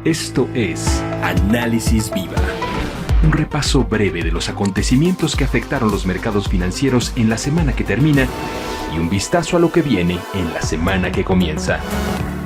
Esto es Análisis Viva, un repaso breve de los acontecimientos que afectaron los mercados financieros en la semana que termina y un vistazo a lo que viene en la semana que comienza.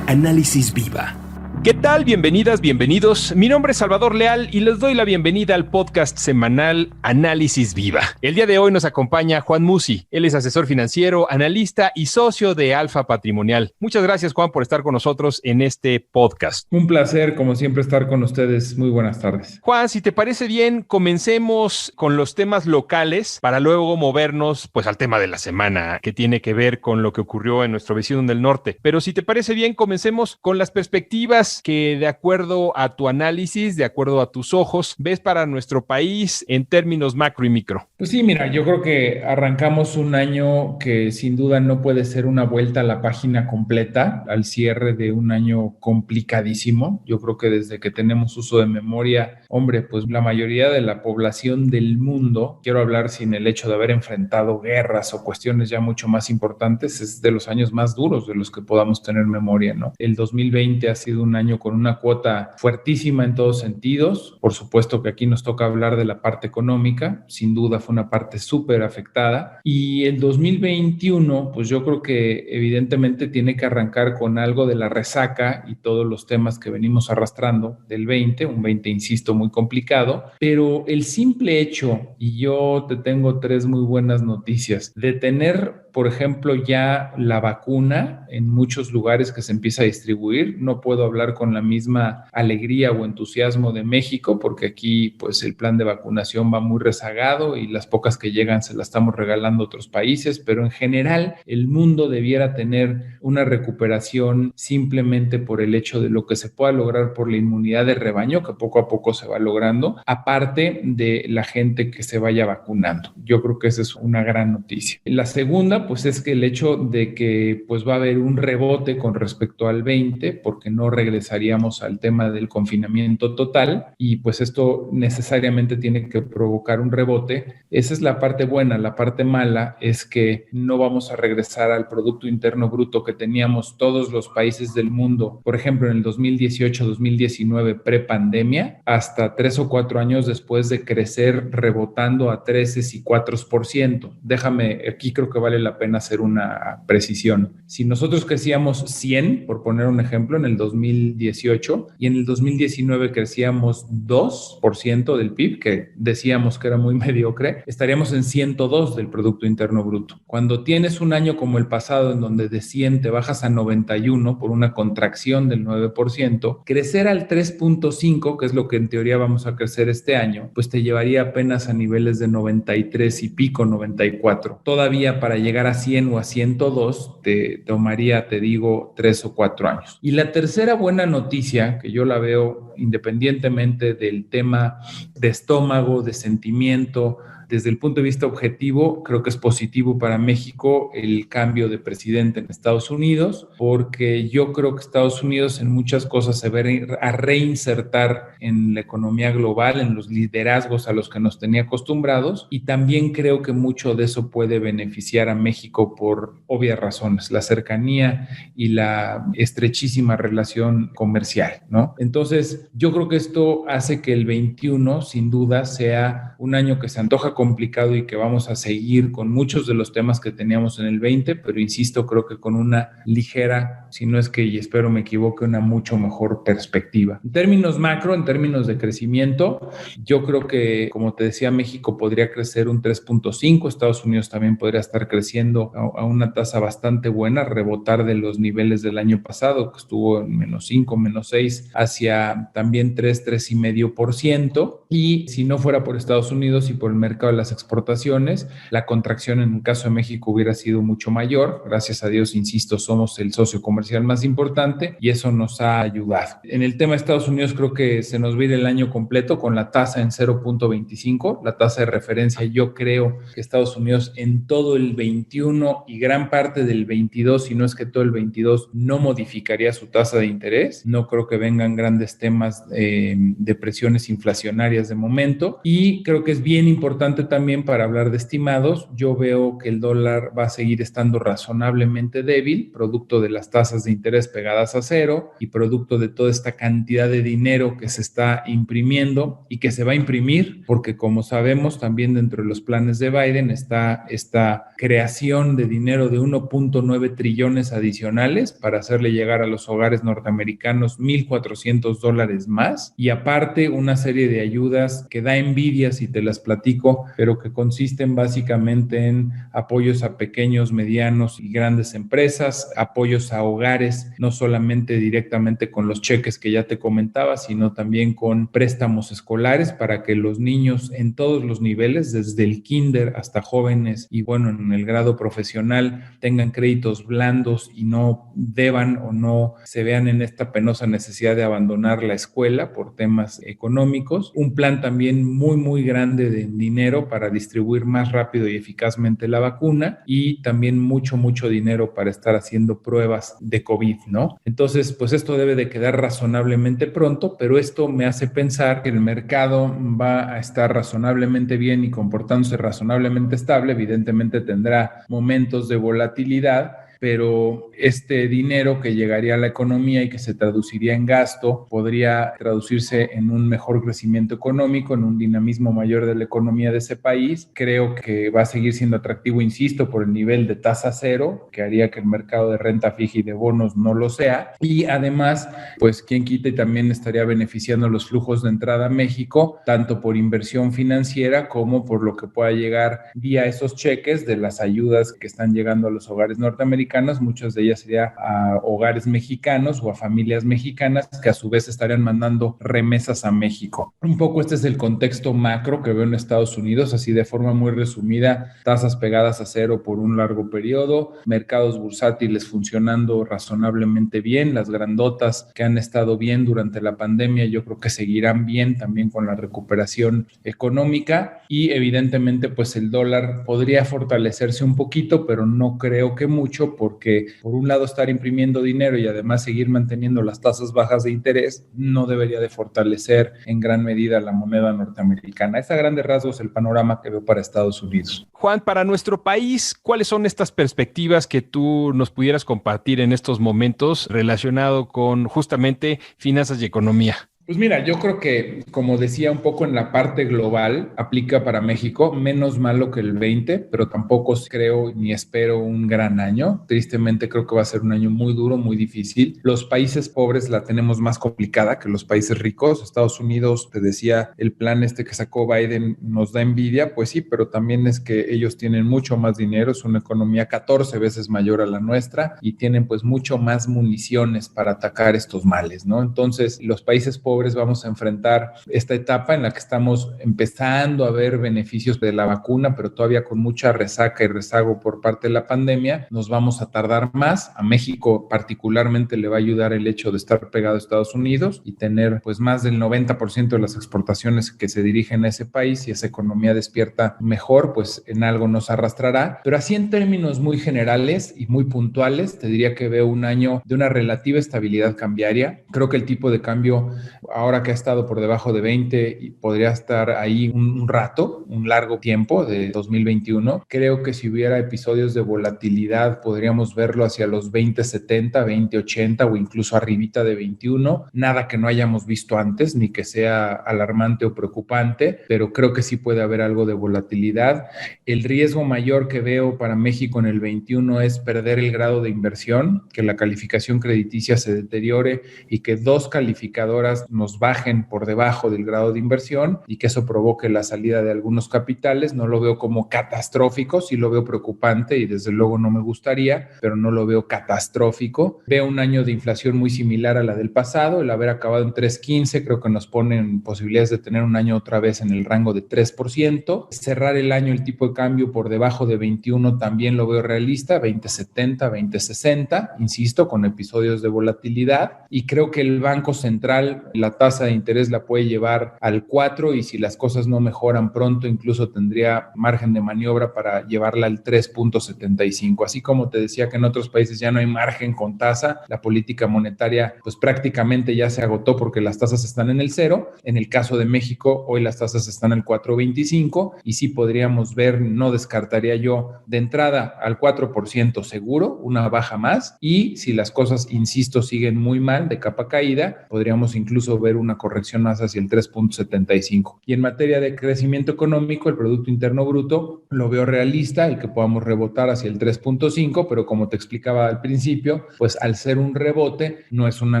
Análisis Viva. ¿Qué tal? Bienvenidas, bienvenidos. Mi nombre es Salvador Leal y les doy la bienvenida al podcast semanal Análisis Viva. El día de hoy nos acompaña Juan Musi. Él es asesor financiero, analista y socio de Alfa Patrimonial. Muchas gracias, Juan, por estar con nosotros en este podcast. Un placer, como siempre, estar con ustedes. Muy buenas tardes. Juan, si te parece bien, comencemos con los temas locales para luego movernos pues al tema de la semana, que tiene que ver con lo que ocurrió en nuestro vecino del norte. Pero si te parece bien, comencemos con las perspectivas que, de acuerdo a tu análisis, de acuerdo a tus ojos, ves para nuestro país en términos macro y micro. Pues sí, mira, yo creo que arrancamos un año que sin duda no puede ser una vuelta a la página completa al cierre de un año complicadísimo. Yo creo que desde que tenemos uso de memoria, hombre, pues la mayoría de la población del mundo, quiero hablar sin el hecho de haber enfrentado guerras o cuestiones ya mucho más importantes, es de los años más duros de los que podamos tener memoria, ¿no? El 2020 ha sido un año con una cuota fuertísima en todos sentidos. Por supuesto que aquí nos toca hablar de la parte económica, sin duda fue una parte súper afectada. Y el 2021, pues yo creo que evidentemente tiene que arrancar con algo de la resaca y todos los temas que venimos arrastrando del 20, un 20, insisto, muy complicado, pero el simple hecho, y yo te tengo tres muy buenas noticias, de tener, por ejemplo, ya la vacuna en muchos lugares que se empieza a distribuir. No puedo hablar con la misma alegría o entusiasmo de México, porque aquí pues el plan de vacunación va muy rezagado y las pocas que llegan se las estamos regalando a otros países, pero en general el mundo debiera tener una recuperación simplemente por el hecho de lo que se pueda lograr por la inmunidad de rebaño, que poco a poco se va logrando, aparte de la gente que se vaya vacunando. Yo creo que esa es una gran noticia. La segunda, pues es que el hecho de que pues va a haber un rebote con respecto al 20, porque no regresaríamos al tema del confinamiento total, y pues esto necesariamente tiene que provocar un rebote. Esa es la parte buena. La parte mala es que no vamos a regresar al Producto Interno Bruto que teníamos todos los países del mundo, por ejemplo, en el 2018-2019 prepandemia, hasta 3 o 4 años después de crecer rebotando a 13 y 4%. Déjame, aquí creo que vale la pena hacer una precisión. Si nosotros crecíamos 100, por poner un ejemplo, en el 2018, y en el 2019 crecíamos 2% del PIB, que decíamos que era muy mediocre, estaríamos en 102 del Producto Interno Bruto. Cuando tienes un año como el pasado, en donde de 100 te bajas a 91 por una contracción del 9%, crecer al 3.5, que es lo que en teoría vamos a crecer este año, pues te llevaría apenas a niveles de 93 y pico, 94. Todavía para llegar a 100 o a 102 te tomaría, te digo, 3 o 4 años. Y la tercera buena noticia, que yo la veo independientemente del tema de estómago, de sentimiento, desde el punto de vista objetivo, creo que es positivo para México el cambio de presidente en Estados Unidos, porque yo creo que Estados Unidos en muchas cosas se va a reinsertar en la economía global, en los liderazgos a los que nos tenía acostumbrados, y también creo que mucho de eso puede beneficiar a México por obvias razones, la cercanía y la estrechísima relación comercial, ¿no? Entonces, yo creo que esto hace que el 21, sin duda, sea un año que se antoja complicado y que vamos a seguir con muchos de los temas que teníamos en el 20, pero insisto, creo que con una ligera, si no es que, y espero me equivoque, una mucho mejor perspectiva. En términos macro, en términos de crecimiento, yo creo que, como te decía, México podría crecer un 3.5, Estados Unidos también podría estar creciendo a una tasa bastante buena, rebotar de los niveles del año pasado, que estuvo en -5, -6, hacia también 3,5%, y si no fuera por Estados Unidos y por el mercado de las exportaciones, la contracción en el caso de México hubiera sido mucho mayor. Gracias a Dios, insisto, somos el socio comercial más importante y eso nos ha ayudado. En el tema de Estados Unidos, creo que se nos va a ir el año completo con la tasa en 0.25, la tasa de referencia. Yo creo que Estados Unidos en todo el 21 y gran parte del 22, si no es que todo el 22, no modificaría su tasa de interés. No creo que vengan grandes temas de presiones inflacionarias de momento, y creo que es bien importante importante también para hablar de estimados, yo veo que el dólar va a seguir estando razonablemente débil, producto de las tasas de interés pegadas a cero y producto de toda esta cantidad de dinero que se está imprimiendo y que se va a imprimir, porque como sabemos, también dentro de los planes de Biden está esta creación de dinero de 1.9 trillones adicionales para hacerle llegar a los hogares norteamericanos $1,400 más, y aparte una serie de ayudas que da envidia si te las platico, pero que consisten básicamente en apoyos a pequeños, medianos y grandes empresas, apoyos a hogares, no solamente directamente con los cheques que ya te comentaba, sino también con préstamos escolares para que los niños en todos los niveles, desde el kinder hasta jóvenes y bueno, en el grado profesional, tengan créditos blandos y no deban o no se vean en esta penosa necesidad de abandonar la escuela por temas económicos. Un plan también muy grande de dinero para distribuir más rápido y eficazmente la vacuna, y también mucho dinero para estar haciendo pruebas de COVID, ¿no? Entonces, pues esto debe de quedar razonablemente pronto, pero esto me hace pensar que el mercado va a estar razonablemente bien y comportándose razonablemente estable. Evidentemente tendrá momentos de volatilidad, pero este dinero que llegaría a la economía y que se traduciría en gasto podría traducirse en un mejor crecimiento económico, en un dinamismo mayor de la economía de ese país. Creo que va a seguir siendo atractivo, insisto, por el nivel de tasa cero, que haría que el mercado de renta fija y de bonos no lo sea. Y además, pues quien quita y también estaría beneficiando los flujos de entrada a México, tanto por inversión financiera como por lo que pueda llegar vía esos cheques de las ayudas que están llegando a los hogares norteamericanos. Muchas de ellas serían a hogares mexicanos o a familias mexicanas que a su vez estarían mandando remesas a México. Un poco este es el contexto macro que veo en Estados Unidos, así de forma muy resumida: tasas pegadas a cero por un largo periodo, mercados bursátiles funcionando razonablemente bien, las grandotas que han estado bien durante la pandemia yo creo que seguirán bien también con la recuperación económica, y evidentemente pues el dólar podría fortalecerse un poquito, pero no creo que mucho, porque por un lado estar imprimiendo dinero y además seguir manteniendo las tasas bajas de interés no debería de fortalecer en gran medida la moneda norteamericana. Es a grandes rasgos el panorama que veo para Estados Unidos. Juan, para nuestro país, ¿cuáles son estas perspectivas que tú nos pudieras compartir en estos momentos relacionado con justamente finanzas y economía? Pues mira, yo creo que, como decía un poco en la parte global, aplica para México, menos malo que el 20, pero tampoco creo ni espero un gran año. Tristemente creo que va a ser un año muy duro, muy difícil. Los países pobres la tenemos más complicada que los países ricos. Estados Unidos, te decía, el plan que sacó Biden nos da envidia, pues sí, pero también es que ellos tienen mucho más dinero, es una economía 14 veces mayor a la nuestra y tienen pues mucho más municiones para atacar estos males, ¿no? Entonces, los países pobres vamos a enfrentar esta etapa en la que estamos empezando a ver beneficios de la vacuna, pero todavía con mucha resaca y rezago por parte de la pandemia. Nos vamos a tardar más. A México particularmente le va a ayudar el hecho de estar pegado a Estados Unidos y tener pues más del 90% de las exportaciones que se dirigen a ese país, y esa economía despierta mejor, pues en algo nos arrastrará. Pero así en términos muy generales y muy puntuales, te diría que veo un año de una relativa estabilidad cambiaria. Creo que el tipo de cambio, ahora que ha estado por debajo de 20 y podría estar ahí un rato, un largo tiempo de 2021. Creo que si hubiera episodios de volatilidad podríamos verlo hacia los 20.70, 20.80 o incluso arribita de 21. Nada que no hayamos visto antes ni que sea alarmante o preocupante, pero creo que sí puede haber algo de volatilidad. El riesgo mayor que veo para México en el 21 es perder el grado de inversión, que la calificación crediticia se deteriore y que dos calificadoras nos bajen por debajo del grado de inversión y que eso provoque la salida de algunos capitales. No lo veo como catastrófico, sí lo veo preocupante y desde luego no me gustaría, pero no lo veo catastrófico. Veo un año de inflación muy similar a la del pasado. El haber acabado en 3.15 creo que nos pone en posibilidades de tener un año otra vez en el rango de 3%. Cerrar el año el tipo de cambio por debajo de 21 también lo veo realista, 20.70, 20.60, insisto, con episodios de volatilidad. Y creo que el Banco Central, la la tasa de interés la puede llevar al 4 y si las cosas no mejoran pronto, incluso tendría margen de maniobra para llevarla al 3.75. Así como te decía que en otros países ya no hay margen con tasa, la política monetaria pues prácticamente ya se agotó porque las tasas están en el 0. En el caso de México, hoy las tasas están en el 4.25 y sí podríamos ver, no descartaría yo de entrada al 4% seguro, una baja más, y si las cosas, insisto, siguen muy mal de capa caída, podríamos incluso ver una corrección más hacia el 3.75. Y en materia de crecimiento económico, el Producto Interno Bruto lo veo realista, el que podamos rebotar hacia el 3.5, pero como te explicaba al principio, pues al ser un rebote no es una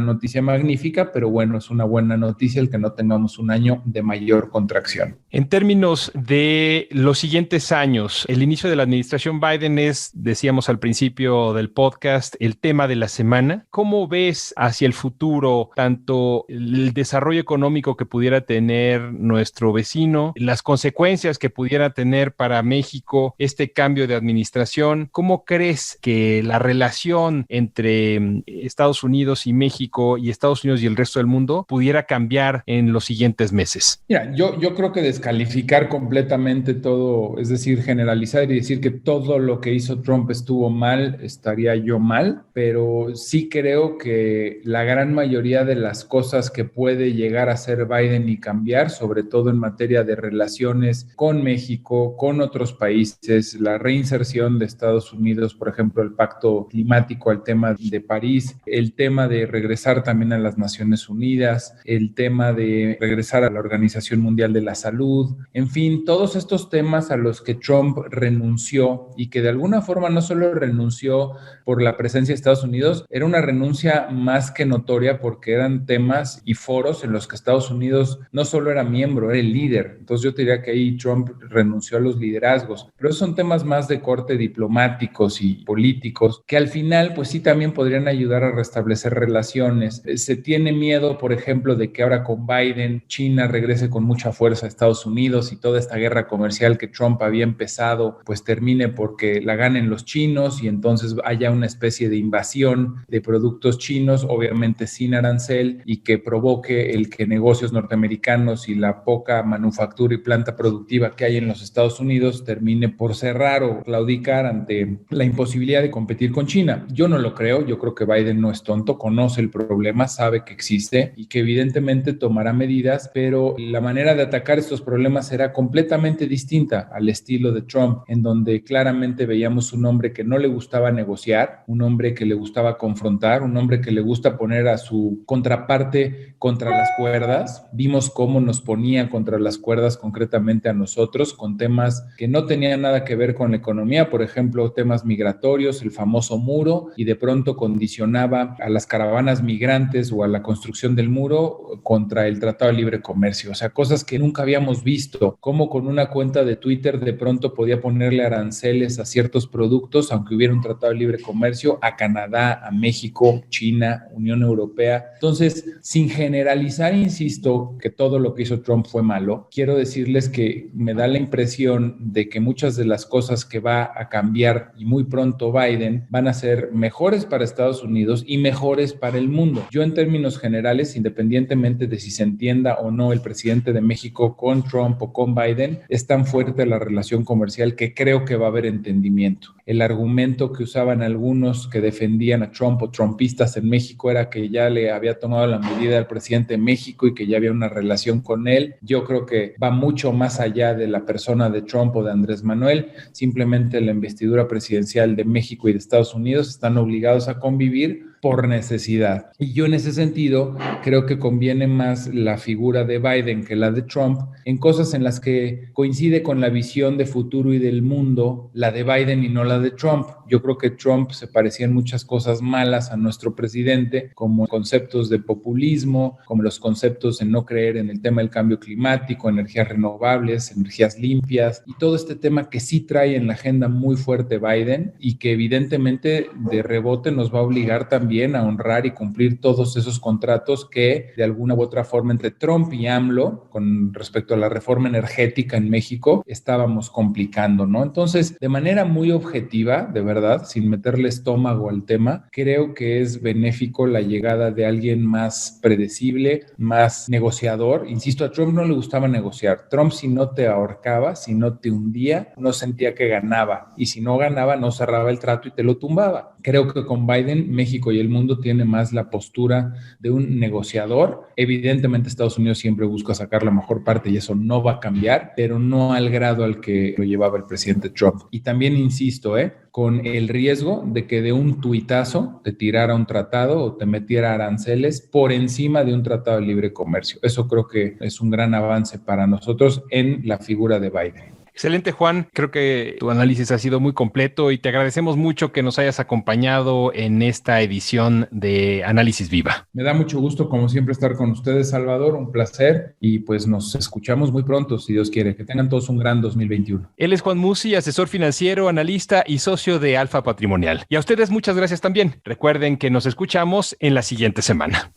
noticia magnífica, pero bueno, es una buena noticia el que no tengamos un año de mayor contracción. En términos de los siguientes años, el inicio de la administración Biden es, decíamos al principio del podcast, el tema de la semana. ¿Cómo ves hacia el futuro tanto el desarrollo económico que pudiera tener nuestro vecino, las consecuencias que pudiera tener para México este cambio de administración? ¿Cómo crees que la relación entre Estados Unidos y México y Estados Unidos y el resto del mundo pudiera cambiar en los siguientes meses? Mira, yo creo que descalificar completamente todo, es decir, generalizar y decir que todo lo que hizo Trump estuvo mal, estaría yo mal, pero sí creo que la gran mayoría de las cosas que puede llegar a hacer Biden y cambiar, sobre todo en materia de relaciones con México, con otros países, la reinserción de Estados Unidos, por ejemplo, el pacto climático, el tema de París, el tema de regresar también a las Naciones Unidas, el tema de regresar a la Organización Mundial de la Salud, en fin, todos estos temas a los que Trump renunció y que de alguna forma no solo renunció por la presencia de Estados Unidos, era una renuncia más que notoria porque eran temas y foros en los que Estados Unidos no solo era miembro, era el líder. Entonces yo te diría que ahí Trump renunció a los liderazgos, pero esos son temas más de corte diplomáticos y políticos que al final pues sí también podrían ayudar a restablecer relaciones. Se tiene miedo, por ejemplo, de que ahora con Biden China regrese con mucha fuerza a Estados Unidos y toda esta guerra comercial que Trump había empezado pues termine porque la ganen los chinos y entonces haya una especie de invasión de productos chinos, obviamente sin arancel, y que provoque el que negocios norteamericanos y la poca manufactura y planta productiva que hay en los Estados Unidos termine por cerrar o claudicar ante la imposibilidad de competir con China. Yo no lo creo, yo creo que Biden no es tonto, conoce el problema, sabe que existe y que evidentemente tomará medidas, pero la manera de atacar estos problemas será completamente distinta al estilo de Trump, en donde claramente veíamos un hombre que no le gustaba negociar, un hombre que le gustaba confrontar, un hombre que le gusta poner a su contraparte contra las cuerdas. Vimos cómo nos ponía contra las cuerdas concretamente a nosotros con temas que no tenían nada que ver con la economía, por ejemplo, temas migratorios, el famoso muro, y de pronto condicionaba a las caravanas migrantes o a la construcción del muro contra el Tratado de Libre Comercio. O sea, cosas que nunca habíamos visto, como con una cuenta de Twitter de pronto podía ponerle aranceles a ciertos productos, aunque hubiera un Tratado de Libre Comercio, a Canadá, a México, China, Unión Europea. Entonces, sin generalizar, insisto, que todo lo que hizo Trump fue malo, quiero decirles que me da la impresión de que muchas de las cosas que va a cambiar y muy pronto Biden van a ser mejores para Estados Unidos y mejores para el mundo. Yo en términos generales, independientemente de si se entienda o no el presidente de México con Trump o con Biden, es tan fuerte la relación comercial que creo que va a haber entendimiento. El argumento que usaban algunos que defendían a Trump o trumpistas en México era que ya le había tomado la medida al presidente de México y que ya había una relación con él. Yo creo que va mucho más allá de la persona de Trump o de Andrés Manuel. Simplemente la investidura presidencial de México y de Estados Unidos están obligados a convivir por necesidad. Y yo en ese sentido creo que conviene más la figura de Biden que la de Trump en cosas en las que coincide con la visión de futuro y del mundo, la de Biden y no la de Trump. Yo creo que Trump se parecía en muchas cosas malas a nuestro presidente, como conceptos de populismo, como los conceptos en no creer en el tema del cambio climático, energías renovables, energías limpias y todo este tema que sí trae en la agenda muy fuerte Biden y que evidentemente de rebote nos va a obligar también también a honrar y cumplir todos esos contratos que de alguna u otra forma entre Trump y AMLO con respecto a la reforma energética en México estábamos complicando, ¿no? Entonces, de manera muy objetiva, de verdad, sin meterle estómago al tema, creo que es benéfico la llegada de alguien más predecible, más negociador. Insisto, a Trump no le gustaba negociar. Trump, si no te ahorcaba, si no te hundía, no sentía que ganaba. Y si no ganaba, no cerraba el trato y te lo tumbaba. Creo que con Biden, México y el mundo tiene más la postura de un negociador. Evidentemente, Estados Unidos siempre busca sacar la mejor parte y eso no va a cambiar, pero no al grado al que lo llevaba el presidente Trump. Y también insisto, con el riesgo de que de un tuitazo te tirara un tratado o te metiera aranceles por encima de un tratado de libre comercio. Eso creo que es un gran avance para nosotros en la figura de Biden. Excelente, Juan. Creo que tu análisis ha sido muy completo y te agradecemos mucho que nos hayas acompañado en esta edición de Análisis Viva. Me da mucho gusto, como siempre, estar con ustedes, Salvador. Un placer y pues nos escuchamos muy pronto, si Dios quiere. Que tengan todos un gran 2021. Él es Juan Musi, asesor financiero, analista y socio de Alfa Patrimonial. Y a ustedes muchas gracias también. Recuerden que nos escuchamos en la siguiente semana.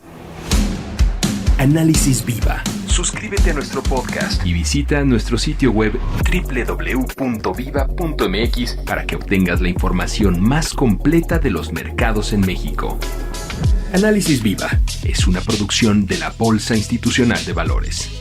Análisis Viva. Suscríbete a nuestro podcast y visita nuestro sitio web www.viva.mx para que obtengas la información más completa de los mercados en México. Análisis Viva es una producción de la Bolsa Institucional de Valores.